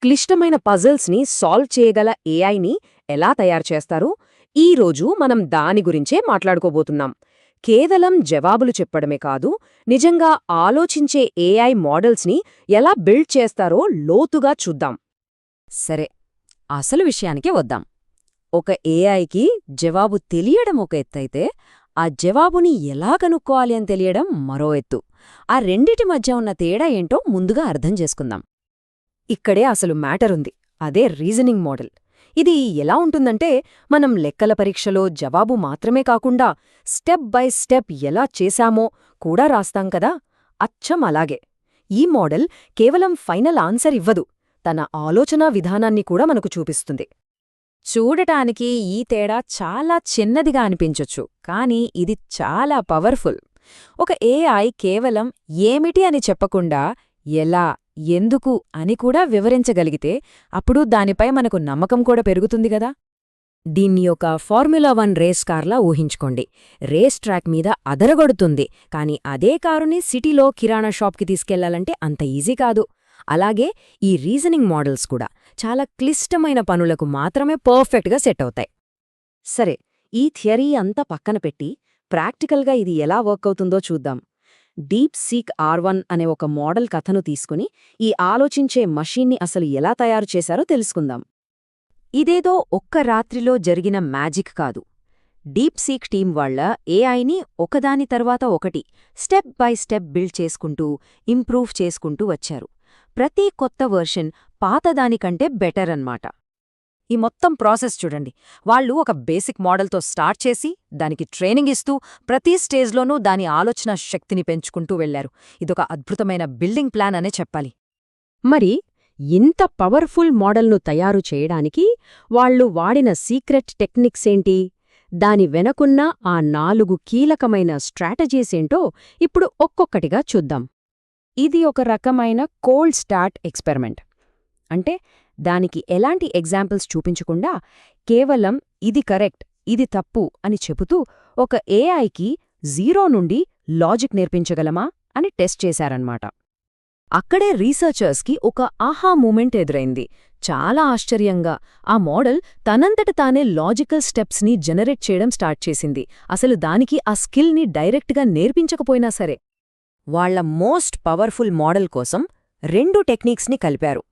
క్లిష్టమైన పజిల్స్ని సాల్వ్ చేయగల ఏఐని ఎలా తయారు చేస్తారు? ఈరోజు మనం దాని గురించే మాట్లాడుకోబోతున్నాం. కేవలం జవాబులు చెప్పడమే కాదు, నిజంగా ఆలోచించే ఏఐ మోడల్స్ని ఎలా బిల్డ్ చేస్తారో లోతుగా చూద్దాం. సరే, అసలు విషయానికే వద్దాం. ఒక ఏఐకి జవాబు తెలియడం ఒక ఎత్తైతే, ఆ జవాబుని ఎలా కనుక్కోవాలి అని తెలియడం మరో ఎత్తు. ఆ రెండిటి మధ్య ఉన్న తేడా ఏంటో ముందుగా అర్థం చేసుకుందాం. ఇక్కడే అసలు మ్యాటరుంది. అదే రీజనింగ్ మోడల్. ఇది ఎలా ఉంటుందంటే, మనం లెక్కల పరీక్షలో జవాబు మాత్రమే కాకుండా స్టెప్ బై స్టెప్ ఎలా చేశామో కూడా రాస్తాం కదా, అచ్చం అలాగే. ఈ మోడల్ కేవలం ఫైనల్ ఆన్సర్ ఇవ్వదు, తన ఆలోచనా విధానాన్ని కూడా మనకు చూపిస్తుంది. చూడటానికి ఈ తేడా చాలా చిన్నదిగా అనిపించొచ్చు, కానీ ఇది చాలా పవర్ఫుల్. ఒక ఏఐ కేవలం ఏమిటి అని చెప్పకుండా ఎలా, ఎందుకు అని కూడా వివరించగలిగితే అప్పుడు దానిపై మనకు నమ్మకం కూడా పెరుగుతుంది గదా. దీన్ని ఒక ఫార్ములా 1 రేస్ కార్లా ఊహించుకోండి. రేస్ ట్రాక్ మీద అదరగొడుతుంది, కాని అదే కారుని సిటీలో కిరాణా షాప్కి తీసుకెళ్లాలంటే అంత ఈజీ కాదు. అలాగే ఈ రీజనింగ్ మోడల్స్ కూడా చాలా క్లిష్టమైన పనులకు మాత్రమే పర్ఫెక్ట్గా సెట్ అవుతాయి. సరే, ఈ థియరీ అంతా పక్కన పెట్టి ప్రాక్టికల్గా ఇది ఎలా వర్క్ అవుతుందో చూద్దాం. డీప్ సీక్ R1 అనే ఒక మోడల్ కథను తీసుకుని ఈ ఆలోచించే మషీన్ని అసలు ఎలా తయారు చేశారో తెలుసుకుందాం. ఇదేదో ఒక్క రాత్రిలో జరిగిన మ్యాజిక్ కాదు. డీప్ సీక్ టీం వాళ్ల ఏఐని ఒకదాని తర్వాత ఒకటి స్టెప్ బై స్టెప్ బిల్డ్ చేసుకుంటూ, ఇంప్రూవ్ చేసుకుంటూ వచ్చారు. ప్రతి కొత్త వర్షన్ పాతదానికంటే బెటర్ అన్నమాట. ఈ మొత్తం ప్రాసెస్ చూడండి. వాళ్ళు ఒక బేసిక్ మోడల్తో స్టార్ట్ చేసి దానికి ట్రైనింగ్ ఇస్తూ ప్రతి స్టేజ్లోనూ దాని ఆలోచన శక్తిని పెంచుకుంటూ వెళ్లారు. ఇదొక అద్భుతమైన బిల్డింగ్ ప్లాన్ అనే చెప్పాలి. మరి ఇంత పవర్ఫుల్ మోడల్ను తయారు చేయడానికి వాళ్ళు వాడిన సీక్రెట్ టెక్నిక్స్ ఏంటి? దాని వెనకున్న ఆ 4 కీలకమైన స్ట్రాటజీసేంటో ఇప్పుడు ఒక్కొక్కటిగా చూద్దాం. ఇది ఒక రకమైన కోల్డ్ స్టార్ట్ ఎక్స్పెరిమెంట్. అంటే దానికి ఎలాంటి ఎగ్జాంపుల్స్ చూపించకుండా కేవలం ఇది కరెక్ట్, ఇది తప్పు అని చెబుతూ ఒక ఏఐకి 0 నుండి లాజిక్ నేర్పించగలమా అని టెస్ట్ చేశారన్నమాట. అక్కడే రీసెర్చర్స్కి ఒక ఆహా మూమెంట్ ఎదురైంది. చాలా ఆశ్చర్యంగా ఆ మోడల్ తనంతట తానే లాజికల్ స్టెప్స్ని జనరేట్ చేయడం స్టార్ట్ చేసింది. అసలు దానికి ఆ స్కిల్ని డైరెక్ట్గా నేర్పించకపోయినా సరే. వాళ్ల మోస్ట్ పవర్ఫుల్ మోడల్ కోసం 2 టెక్నిక్స్ని కలిపారు.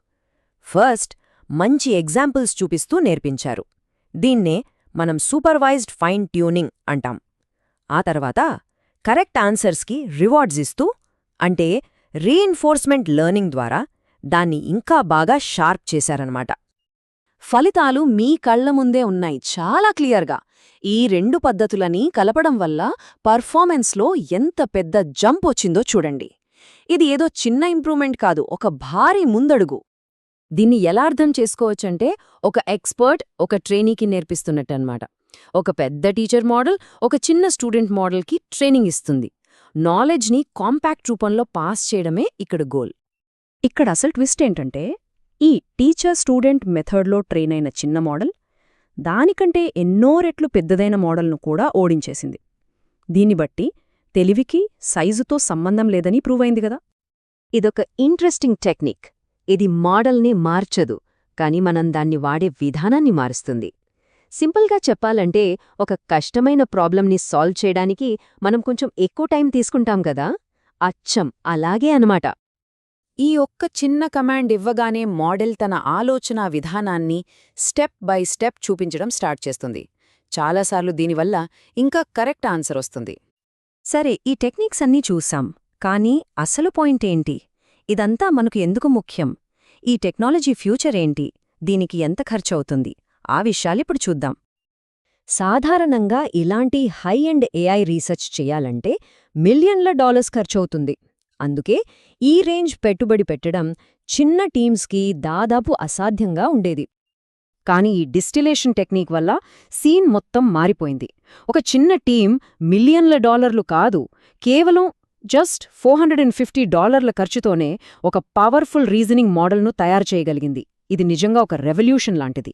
ఫస్ట్, మంచి ఎగ్జాంపుల్స్ చూపిస్తూ నేర్పించారు. దీన్నే మనం సూపర్వైజ్డ్ ఫైన్ ట్యూనింగ్ అంటాం. ఆ తర్వాత కరెక్ట్ ఆన్సర్స్కి రివార్డ్స్ ఇస్తూ, అంటే రీఇన్ఫోర్స్మెంట్ లెర్నింగ్ ద్వారా దాన్ని ఇంకా బాగా షార్ప్ చేశారన్నమాట. ఫలితాలు మీ కళ్ల ముందే ఉన్నాయి, చాలా క్లియర్గా. ఈ 2 పద్ధతులని కలపడం వల్ల పర్ఫార్మెన్స్లో ఎంత పెద్ద జంప్ వచ్చిందో చూడండి. ఇది ఏదో చిన్న ఇంప్రూవ్మెంట్ కాదు, ఒక భారీ ముందడుగు. దీన్ని ఎలా అర్థం చేసుకోవచ్చంటే, ఒక ఎక్స్పర్ట్ ఒక ట్రైనీకి నేర్పిస్తున్నట్టన్నమాట. ఒక పెద్ద టీచర్ మోడల్ ఒక చిన్న స్టూడెంట్ మోడల్కి ట్రైనింగ్ ఇస్తుంది. నాలెడ్జ్ని కాంపాక్ట్ రూపంలో పాస్ చేయడమే ఇక్కడ గోల్. ఇక్కడ అసలు ట్విస్ట్ ఏంటంటే, ఈ టీచర్ స్టూడెంట్ మెథడ్లో ట్రైన్ అయిన చిన్న మోడల్ దానికంటే ఎన్నో రెట్లు పెద్దదైన మోడల్ను కూడా ఓడించేసింది. దీన్ని బట్టి తెలివికి సైజుతో సంబంధం లేదని ప్రూవ్ అయింది కదా. ఇదొక ఇంట్రెస్టింగ్ టెక్నిక్. ఇది మోడల్ని మార్చదు, కాని మనం దాన్ని వాడే విధానాన్ని మారుస్తుంది. సింపుల్గా చెప్పాలంటే, ఒక కష్టమైన ప్రాబ్లంని సాల్వ్ చేయడానికి మనం కొంచెం ఎక్కువ టైం తీసుకుంటాం కదా, అచ్చం అలాగే అనమాట. ఈ ఒక్క చిన్న కమాండ్ ఇవ్వగానే మోడల్ తన ఆలోచనా విధానాన్ని స్టెప్ బై స్టెప్ చూపించడం స్టార్ట్ చేస్తుంది. చాలాసార్లు దీనివల్ల ఇంకా కరెక్ట్ ఆన్సర్ వస్తుంది. సరే, ఈ టెక్నిక్స్ అన్నీ చూసాం, కానీ అసలు పాయింట్ ఏంటి? ఇదంతా మనకు ఎందుకు ముఖ్యం? ఈ టెక్నాలజీ ఫ్యూచర్ ఏంటి? దీనికి ఎంత ఖర్చవుతుంది? ఆ విషయాలిప్పుడు చూద్దాం. సాధారణంగా ఇలాంటి హై ఎండ్ ఏఐ రీసెర్చ్ చెయ్యాలంటే మిలియన్ల డాలర్స్ ఖర్చవుతుంది. అందుకే ఈ రేంజ్ పెట్టుబడి పెట్టడం చిన్న టీమ్స్కి దాదాపు అసాధ్యంగా ఉండేది. కానీ ఈ డిస్టిలేషన్ టెక్నిక్ వల్ల సీన్ మొత్తం మారిపోయింది. ఒక చిన్న టీం మిలియన్ల డాలర్లు కాదు, కేవలం జస్ట్ $450 ఖర్చుతోనే ఒక పవర్ఫుల్ రీజనింగ్ మోడల్ను తయారు చేయగలిగింది. ఇది నిజంగా ఒక రెవల్యూషన్ లాంటిది.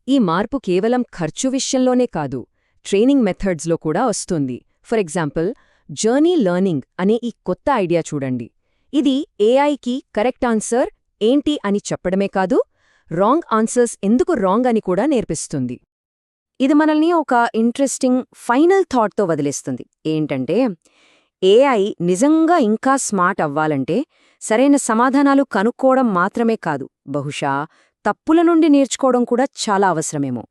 ఈ మార్పు కేవలం ఖర్చు విషయంలోనే కాదు, ట్రైనింగ్ మెథడ్స్లో కూడా వస్తుంది. ఫర్ ఎగ్జాంపుల్, జర్నీ లెర్నింగ్ అనే ఈ కొత్త ఐడియా చూడండి. ఇది ఏఐకి కరెక్ట్ ఆన్సర్, ఏంటి అని చెప్పడమే కాదు, రాంగ్ ఆన్సర్స్ ఎందుకు రాంగ్ అని కూడా నేర్పిస్తుంది. ఇది మనల్ని ఒక ఇంట్రెస్టింగ్ ఫైనల్ థాట్తో వదిలేస్తుంది. ఏంటంటే, ఏఐ నిజంగా ఇంకా స్మార్ట్ అవ్వాలంటే సరైన సమాధానాలు కనుక్కోవడం మాత్రమే కాదు, బహుశా తప్పుల నుండి నేర్చుకోవడం కూడా చాలా అవసరమేమో.